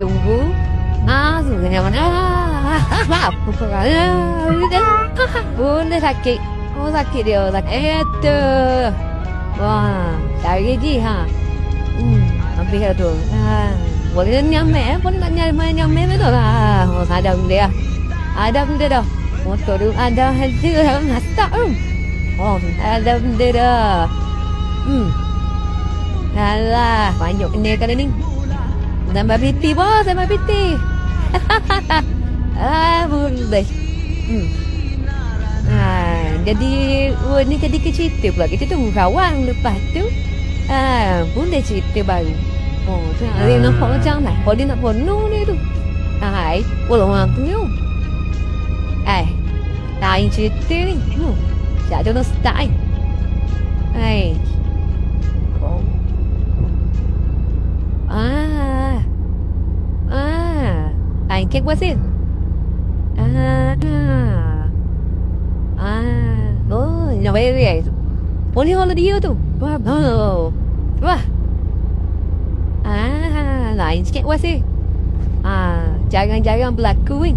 tunggu. Sudah mana? Boleh sakit. Oh sakit dia. Itu. Wah, lagi ha. Hampir tu. Boleh nyampe, boleh tak nyampe betul lah. Oh ada dia. Ada benda dah. Motor tu ada hasil dalam hastak tu. Oh, ada benda dah. Alah, banyak kena kali ni. Tambah piti bos, tambah piti. Boleh. Jadi ni jadi cerita pula. Kita tu kawan lepas tu. Boleh cerita baru. Oh, tu hari nampak macam lah. Kalau dia nak penuh ni tu. Hai, boleh orang tu ni. Lain cerita ni. Tak ada nak start. Hai. Lain kek wasit. Oh, yang baik. Boleh orang dia tu. Wah. Lain sikit wasit. Jarang-jarang berlaku ni.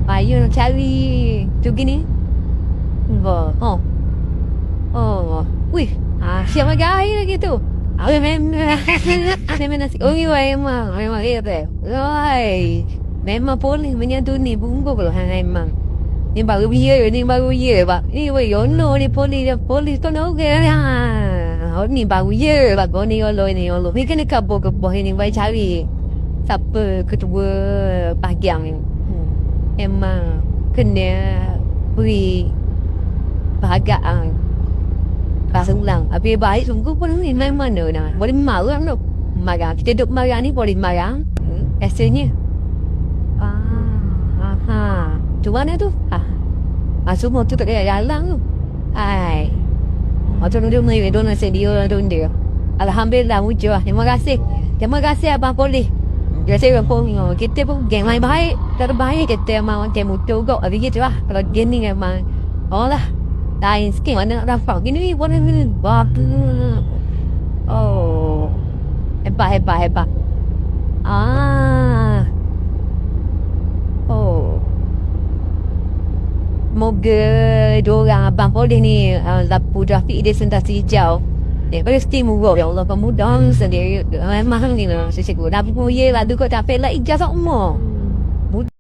Payah nak cari tu gini. Wih, siapa gaya lagi tu? Memang nasi. Memang gitu. Memang boleh menyatu ni bumbu kalau memang. Ni baru dia, pak. Ni yono ni polis tu nak ke? Ni baru dia, pak. Niolo. Ni kena kabur ni baik cari. Siapa ketua bahagian ni? Memang kena beri bahagian rasa ulang. Habis baik sungguh pun ni memang mana nak. Boleh marah tu. Marah. Kita duduk marah ni boleh marah. Rasanya. Tu mana tu? Semua tu tak ada jalan tu. Macam dia mesti dia nak sedia dia. Alhamdulillah wujud. Terima kasih abang polis. Biasa pun kita pun geng main baik, terbaik kita memang temu togok habis gitu lah. Kalau dia ni memang lah lain sikit mana nak dapat gini boleh ni. Oh. Hebat. Oh. Moga diorang abang polis ni lapu trafik dia sentasi hijau. Daripada stimulus ya Allah pemuda sendiri memang ni lah sesuatu. Dah pun ye lah tu kau tak pelak ijazah umur.